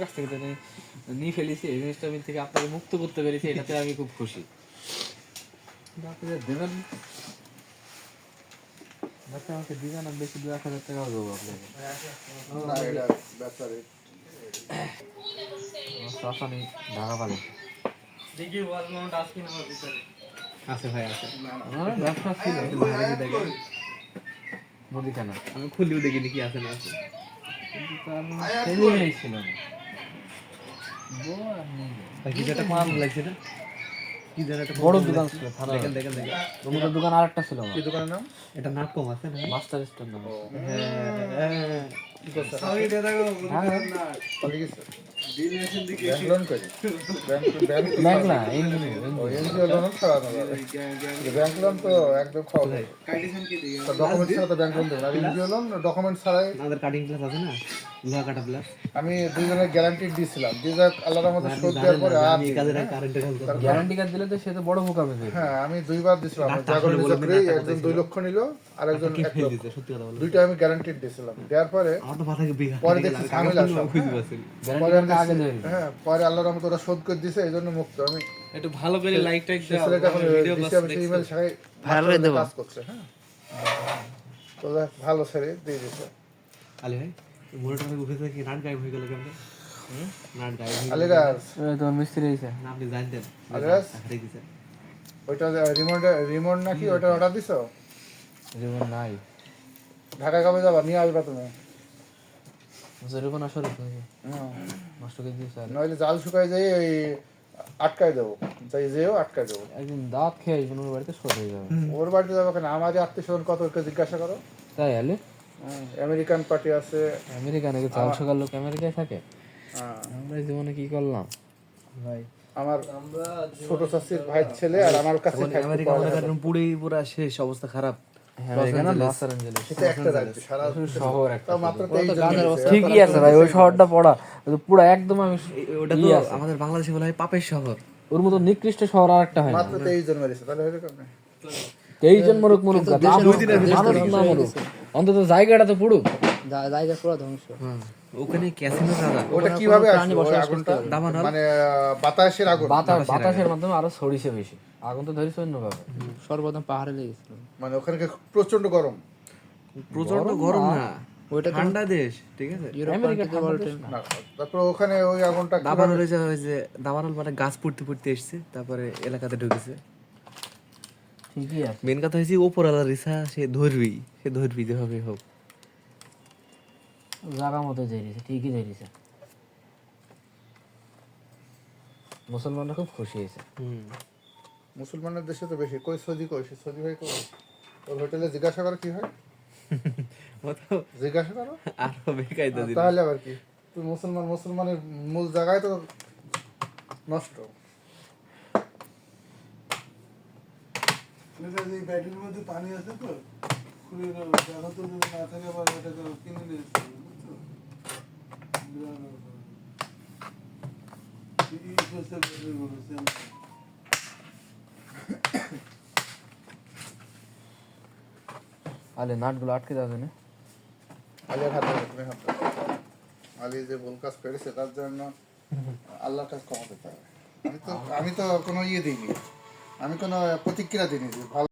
কাছ থেকে তো নিয়ে ফেলেছি, এই জিনিসটা আমি থেকে আপনাকে মুক্ত করতে পেরেছি, এটাতে আমি খুব খুশি। দেবেন বাচ্চা আমাকে দিবেন, আমি বেশি 2-1,000 টাকাও দেবো আপনাকে। চাষানি ঢাকা পারে আছে ভাই, আছে আমার ব্যবসা ছিল মুদিখানা, আমি খুলিও দেখিনি কি আছে না আছে, কিন্তু তার সেলিংই ছিল না। বড় দোকান ছিল, দেখেন দেখেন দেখেন রমুদের দোকান আরেকটা ছিল। কি দোকানের নাম? এটা নাটকম আছে না, মাস্টার স্টোর নাম। হ্যাঁ কি করছ? সরি দাদা গো, না চলে গেছে ডিলিশন দিকে ব্যাংক করে ব্যাংক না এনজিও লোন ছাড়া না, ব্যাংক লোন তো একদম খাওয়া যায়। কাইডিশন কি দিই ডকুমেন্ট ছাড়া তো ব্যাংক লোন দেবে না, এনজিও লোন ডকুমেন্ট ছাড়াই। আমাদের কাটিং ক্লাস আছে না, লোহা কাটা প্লাস, আমি দুইজনের গ্যারান্টি দিয়েছিলাম, যে যাক আল্লাহর রহমতে শোধ দেওয়ার পরে আর গ্যারান্টি কার্ড দিলে তো সে তো বড় বোকা হবে। হ্যাঁ আমি দুইবার দিয়েছিলাম, জাগরণ চাকরি একজন 2 লক্ষ নিল আর একজন 1 লক্ষ, দুইটা আমি গ্যারান্টি দিয়েছিলাম। দেওয়ার পরে পরে দেখি ঝামেলা সব, হ্যাঁ পরে আল্লাহর রহমতে ওরা শোধ করে দিয়েছে, এই জন্য মুক্ত। আমি একটু ভালো করে লাইক টাইক দাও, ভিডিও ইমেল সবাই ভালো করে দেব কাজ করছে। হ্যাঁ তো ভালো ছেড়ে দিয়ে দিয়েছে। আলী ভাই মোটরটা উঠে কি নাট গায়েব হয়ে গেল কেন? নাট গায়েব হয়ে গেল। আলীরাজ তো মিস্ত্রি হইছে না, আপনি জানতেন? আলীরাজ দেখিছে ওইটা রিমোট নাকি ওইটা অর্ডার দিছো? রিমোট নাই, ঢাকা কবে যাবা? নিয়ে আসবা তুমি? জরিমানা আসলে নষ্ট করে দিয়েছে, নইলে জাল শুকায় যাই ওই আটকায় দেবো, যাই যেও আটকায় দেবো। একদিন দাঁত খেয়ে আসবেন ওর বাড়িতে, সরে হয়ে যাবে। ওর বাড়িতে যাবো কেন? আমাদের আত্মীয় স্বজন কত জিজ্ঞাসা করো। তাই আলে আমেরিকান পার্টি আছে। আমেরিকানে কি জাল শুকার লোক আমেরিকায় থাকে? আমরা জীবনে কি করলাম ভাই? আমার ছোট চাচির ভাইয়ের ছেলে আর আমার কাছে আমেরিকা পুরো পুরা শেষ অবস্থা খারাপ। ঠিকই আছে ভাই, ওই শহরটা পড়া পুরো একদম, আমি ওটা তো আমাদের বাংলাদেশে বলা হয় পাপের শহর, ওর মতো নিকৃষ্ট শহর আর একটা হয় না। মাত্র 23 জন মেরেছে, তাহলে হলো কেমনে? 23 জন মরুক মরুক, অন্তত জায়গাটা তো পুরো জায়গা পুরো ধ্বংস। ওখানে ক্যাসিনো দাদা, ওটা কিভাবে আগুনটা মানে বাতাসের আগুন, বাতাসের মাধ্যমে আরো ছড়িয়েছে বেশি আগুন, তো ধরেছে অন্যভাবে। সর্বপ্রথম পাহাড়ে লেগেছিল, মানে ওখানে প্রচন্ড গরম, প্রচন্ড গরম না, ওইটা ঠান্ডা দেশ, ঠিক আছে? তারপর ওখানে ওই আগুনটা দাবানল হয়েছে, দাবানল মানে গাছ পড়তে পড়তে এসছে, তারপরে এলাকাতে ঢুকেছে। ঠিকই আছে, মেন কথা হয়েছে ওপরওয়ালার ইচ্ছা, সে ধরবি যেভাবে হোক, জায়গা মতো জেরিছে, ঠিকই জেরিছে। মুসলমানরা খুব খুশি হয়েছে। মুসলমানের দেশে তো বেশি। কই সৌদি, কই সৌদি ভাই, কই ওর হোটেলে জিজ্ঞাসা করো কি হয়, জিজ্ঞাসা করো আরো বেকায়দা দিন, তাহলে আবার কি? তুই মুসলমানের মূল জায়গায় তো নষ্ট। এই ব্যাটারির মধ্যে পানি আছে তো, খুলে দাও, জায়গা তো যদি না থাকে আবার এটাকে কিনে নিয়ে আসতে হবে, বুঝছো? আলে নাটগুলো আটকে যাবে না, আলের হাতে আলী যে ভুল কাজ করেছে তার জন্য আল্লাহর কাছে ক্ষমা পেতে হবে। আমি তো কোনো ইয়ে দিইনি, আমি কোনো প্রতিক্রিয়া দিইনি যে ভালো